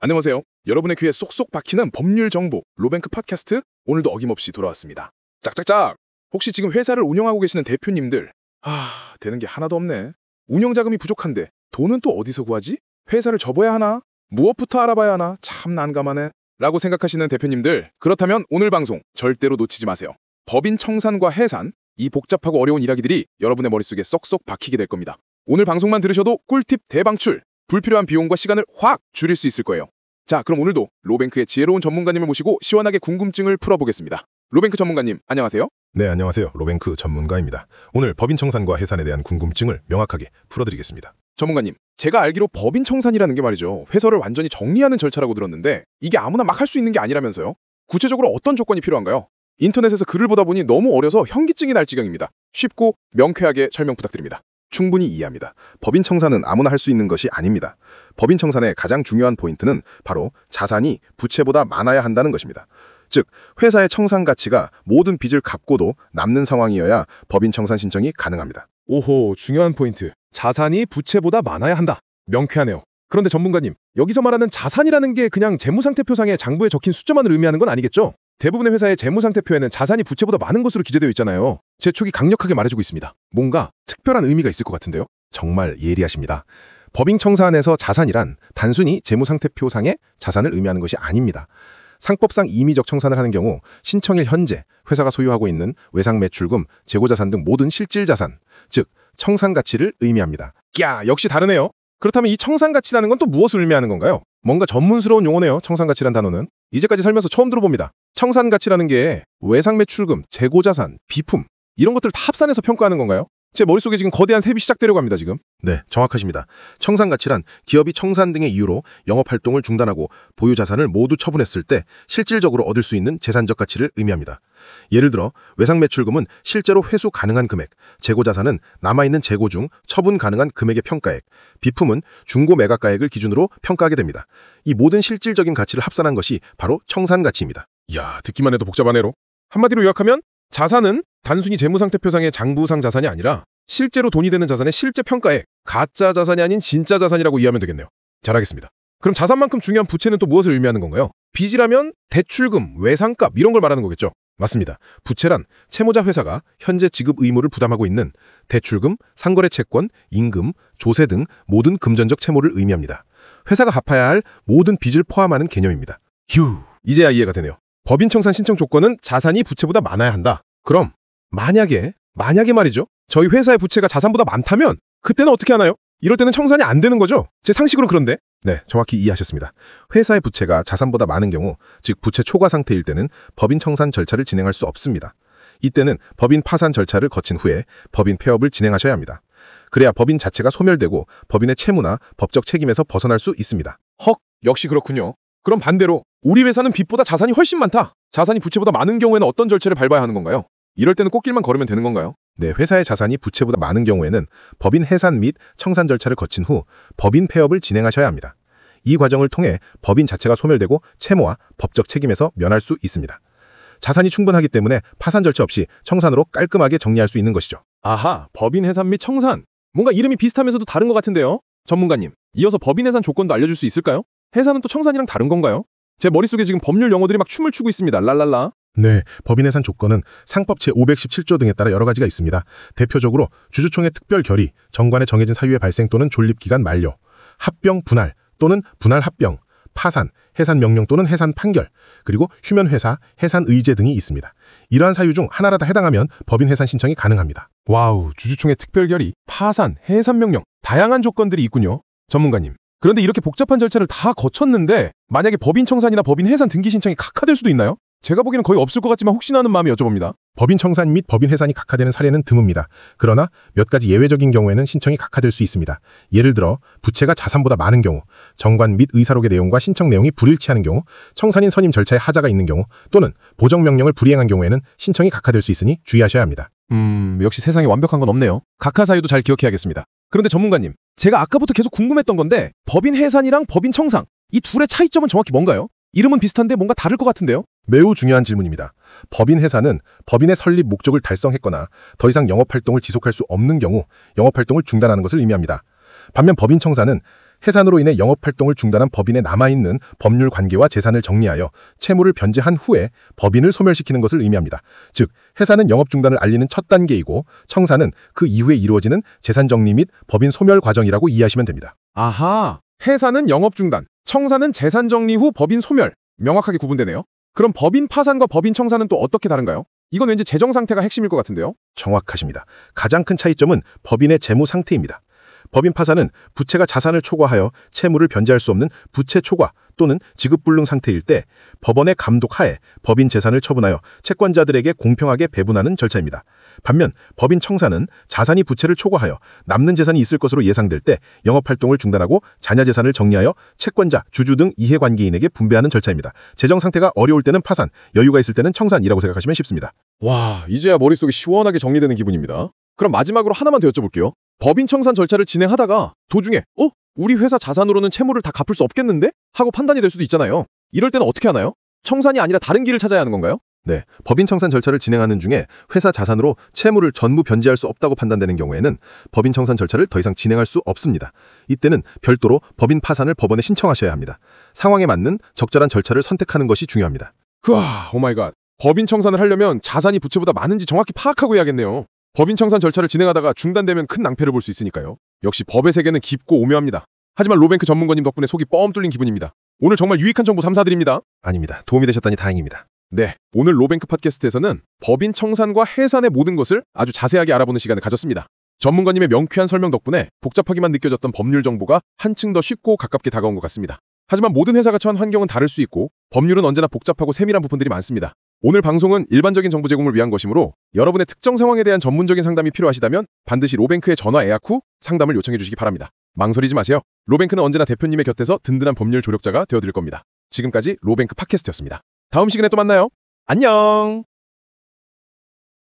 안녕하세요. 여러분의 귀에 쏙쏙 박히는 법률 정보 로뱅크 팟캐스트 오늘도 어김없이 돌아왔습니다. 짝짝짝! 혹시 지금 회사를 운영하고 계시는 대표님들 되는 게 하나도 없네. 운영자금이 부족한데 돈은 또 어디서 구하지? 회사를 접어야 하나? 무엇부터 알아봐야 하나? 참 난감하네. 라고 생각하시는 대표님들, 그렇다면 오늘 방송 절대로 놓치지 마세요. 법인 청산과 해산, 이 복잡하고 어려운 이야기들이 여러분의 머릿속에 쏙쏙 박히게 될 겁니다. 오늘 방송만 들으셔도 꿀팁 대방출! 불필요한 비용과 시간을 확 줄일 수 있을 거예요. 자, 그럼 오늘도 로뱅크의 지혜로운 전문가님을 모시고 시원하게 궁금증을 풀어보겠습니다. 로뱅크 전문가님, 안녕하세요. 네, 안녕하세요. 로뱅크 전문가입니다. 오늘 법인 청산과 해산에 대한 궁금증을 명확하게 풀어드리겠습니다. 전문가님, 제가 알기로 법인 청산이라는 게 말이죠. 회사를 완전히 정리하는 절차라고 들었는데 이게 아무나 막 할 수 있는 게 아니라면서요? 구체적으로 어떤 조건이 필요한가요? 인터넷에서 글을 보다 보니 너무 어려서 현기증이 날 지경입니다. 쉽고 명쾌하게 설명 부탁드립니다. 충분히 이해합니다. 법인 청산은 아무나 할 수 있는 것이 아닙니다. 법인 청산의 가장 중요한 포인트는 바로 자산이 부채보다 많아야 한다는 것입니다. 즉, 회사의 청산 가치가 모든 빚을 갚고도 남는 상황이어야 법인 청산 신청이 가능합니다. 오호, 중요한 포인트. 자산이 부채보다 많아야 한다. 명쾌하네요. 그런데 전문가님, 여기서 말하는 자산이라는 게 그냥 재무상태표상에 장부에 적힌 숫자만을 의미하는 건 아니겠죠? 대부분의 회사의 재무상태표에는 자산이 부채보다 많은 것으로 기재되어 있잖아요. 제 촉이 강력하게 말해주고 있습니다. 뭔가 특별한 의미가 있을 것 같은데요? 정말 예리하십니다. 법인 청산에서 자산이란 단순히 재무상태표상의 자산을 의미하는 것이 아닙니다. 상법상 임의적 청산을 하는 경우 신청일 현재 회사가 소유하고 있는 외상매출금, 재고자산 등 모든 실질자산, 즉 청산가치를 의미합니다. 야, 역시 다르네요. 그렇다면 이 청산가치라는 건 또 무엇을 의미하는 건가요? 뭔가 전문스러운 용어네요. 청산가치란 단어는. 이제까지 살면서 처음 들어봅니다. 청산가치라는 게 외상매출금, 재고자산, 비품 이런 것들을 다 합산해서 평가하는 건가요? 제 머릿속에 지금 거대한 셈이 시작되려고 합니다, 지금. 네, 정확하십니다. 청산가치란 기업이 청산 등의 이유로 영업활동을 중단하고 보유자산을 모두 처분했을 때 실질적으로 얻을 수 있는 재산적 가치를 의미합니다. 예를 들어 외상매출금은 실제로 회수 가능한 금액, 재고자산은 남아있는 재고 중 처분 가능한 금액의 평가액, 비품은 중고 매각가액을 기준으로 평가하게 됩니다. 이 모든 실질적인 가치를 합산한 것이 바로 청산가치입니다. 이야, 듣기만 해도 복잡하네요. 한마디로 요약하면 자산은 단순히 재무상태표상의 장부상 자산이 아니라 실제로 돈이 되는 자산의 실제 평가액, 가짜 자산이 아닌 진짜 자산이라고 이해하면 되겠네요. 잘하겠습니다. 그럼 자산만큼 중요한 부채는 또 무엇을 의미하는 건가요? 빚이라면 대출금, 외상값 이런 걸 말하는 거겠죠? 맞습니다. 부채란 채무자 회사가 현재 지급 의무를 부담하고 있는 대출금, 상거래 채권, 임금, 조세 등 모든 금전적 채무를 의미합니다. 회사가 갚아야 할 모든 빚을 포함하는 개념입니다. 휴, 이제야 이해가 되네요. 법인 청산 신청 조건은 자산이 부채보다 많아야 한다. 그럼 만약에 말이죠. 저희 회사의 부채가 자산보다 많다면 그때는 어떻게 하나요? 이럴 때는 청산이 안 되는 거죠? 제 상식으로 그런데. 네, 정확히 이해하셨습니다. 회사의 부채가 자산보다 많은 경우, 즉 부채 초과 상태일 때는 법인 청산 절차를 진행할 수 없습니다. 이때는 법인 파산 절차를 거친 후에 법인 폐업을 진행하셔야 합니다. 그래야 법인 자체가 소멸되고 법인의 채무나 법적 책임에서 벗어날 수 있습니다. 헉, 역시 그렇군요. 그럼 반대로 우리 회사는 빚보다 자산이 훨씬 많다. 자산이 부채보다 많은 경우에는 어떤 절차를 밟아야 하는 건가요? 이럴 때는 꽃길만 걸으면 되는 건가요? 네, 회사의 자산이 부채보다 많은 경우에는 법인 해산 및 청산 절차를 거친 후 법인 폐업을 진행하셔야 합니다. 이 과정을 통해 법인 자체가 소멸되고 채무와 법적 책임에서 면할 수 있습니다. 자산이 충분하기 때문에 파산 절차 없이 청산으로 깔끔하게 정리할 수 있는 것이죠. 아하, 법인 해산 및 청산. 뭔가 이름이 비슷하면서도 다른 것 같은데요? 전문가님, 이어서 법인 해산 조건도 알려줄 수 있을까요? 해산은 또 청산이랑 다른 건가요? 제 머릿속에 지금 법률 용어들이 막 춤을 추고 있습니다. 랄랄라. 네, 법인 해산 조건은 상법 제517조 등에 따라 여러 가지가 있습니다. 대표적으로 주주총회 특별 결의, 정관에 정해진 사유의 발생 또는 존립기간 만료, 합병 분할 또는 분할 합병, 파산, 해산 명령 또는 해산 판결, 그리고 휴면회사, 해산 의제 등이 있습니다. 이러한 사유 중 하나라도 해당하면 법인 해산 신청이 가능합니다. 와우, 주주총회 특별 결의, 파산, 해산 명령, 다양한 조건들이 있군요. 전문가님, 그런데 이렇게 복잡한 절차를 다 거쳤는데 만약에 법인 청산이나 법인 해산 등기 신청이 각하될 수도 있나요? 제가 보기에는 거의 없을 것 같지만 혹시나 하는 마음에 여쭤봅니다. 법인 청산 및 법인 해산이 각하되는 사례는 드뭅니다. 그러나 몇 가지 예외적인 경우에는 신청이 각하될 수 있습니다. 예를 들어 부채가 자산보다 많은 경우, 정관 및 의사록의 내용과 신청 내용이 불일치하는 경우, 청산인 선임 절차에 하자가 있는 경우 또는 보정명령을 불이행한 경우에는 신청이 각하될 수 있으니 주의하셔야 합니다. 역시 세상에 완벽한 건 없네요. 각하 사유도 잘 기억해야겠습니다. 그런데 전문가님, 제가 아까부터 계속 궁금했던 건데 법인 해산이랑 법인 청산, 이 둘의 차이점은 정확히 뭔가요? 이름은 비슷한데 뭔가 다를 것 같은데요? 매우 중요한 질문입니다. 법인 해산은 법인의 설립 목적을 달성했거나 더 이상 영업활동을 지속할 수 없는 경우 영업활동을 중단하는 것을 의미합니다. 반면 법인 청산은 해산으로 인해 영업활동을 중단한 법인에 남아있는 법률 관계와 재산을 정리하여 채무를 변제한 후에 법인을 소멸시키는 것을 의미합니다. 즉, 해산은 영업 중단을 알리는 첫 단계이고 청산은 그 이후에 이루어지는 재산 정리 및 법인 소멸 과정이라고 이해하시면 됩니다. 아하, 해산은 영업 중단, 청산은 재산 정리 후 법인 소멸. 명확하게 구분되네요. 그럼 법인 파산과 법인 청산은 또 어떻게 다른가요? 이건 왠지 재정 상태가 핵심일 것 같은데요. 정확하십니다. 가장 큰 차이점은 법인의 재무 상태입니다. 법인 파산은 부채가 자산을 초과하여 채무를 변제할 수 없는 부채 초과 또는 지급불능 상태일 때 법원의 감독 하에 법인 재산을 처분하여 채권자들에게 공평하게 배분하는 절차입니다. 반면 법인 청산은 자산이 부채를 초과하여 남는 재산이 있을 것으로 예상될 때 영업활동을 중단하고 자녀 재산을 정리하여 채권자, 주주 등 이해관계인에게 분배하는 절차입니다. 재정 상태가 어려울 때는 파산, 여유가 있을 때는 청산이라고 생각하시면 쉽습니다. 와, 이제야 머릿속이 시원하게 정리되는 기분입니다. 그럼 마지막으로 하나만 더 여쭤볼게요. 법인 청산 절차를 진행하다가 도중에 우리 회사 자산으로는 채무를 다 갚을 수 없겠는데? 하고 판단이 될 수도 있잖아요. 이럴 때는 어떻게 하나요? 청산이 아니라 다른 길을 찾아야 하는 건가요? 네, 법인 청산 절차를 진행하는 중에 회사 자산으로 채무를 전부 변제할 수 없다고 판단되는 경우에는 법인 청산 절차를 더 이상 진행할 수 없습니다. 이때는 별도로 법인 파산을 법원에 신청하셔야 합니다. 상황에 맞는 적절한 절차를 선택하는 것이 중요합니다. 오마이갓. 법인 청산을 하려면 자산이 부채보다 많은지 정확히 파악하고 해야겠네요. 법인 청산 절차를 진행하다가 중단되면 큰 낭패를 볼 수 있으니까요. 역시 법의 세계는 깊고 오묘합니다. 하지만 로뱅크 전문가님 덕분에 속이 뻥 뚫린 기분입니다. 오늘 정말 유익한 정보 감사드립니다. 아닙니다. 도움이 되셨다니 다행입니다. 네, 오늘 로뱅크 팟캐스트에서는 법인 청산과 해산의 모든 것을 아주 자세하게 알아보는 시간을 가졌습니다. 전문가님의 명쾌한 설명 덕분에 복잡하기만 느껴졌던 법률 정보가 한층 더 쉽고 가깝게 다가온 것 같습니다. 하지만 모든 회사가 처한 환경은 다를 수 있고 법률은 언제나 복잡하고 세밀한 부분들이 많습니다. 오늘 방송은 일반적인 정보 제공을 위한 것이므로 여러분의 특정 상황에 대한 전문적인 상담이 필요하시다면 반드시 로뱅크에 전화 예약 후 상담을 요청해 주시기 바랍니다. 망설이지 마세요. 로뱅크는 언제나 대표님의 곁에서 든든한 법률 조력자가 되어드릴 겁니다. 지금까지 로뱅크 팟캐스트였습니다. 다음 시간에 또 만나요. 안녕!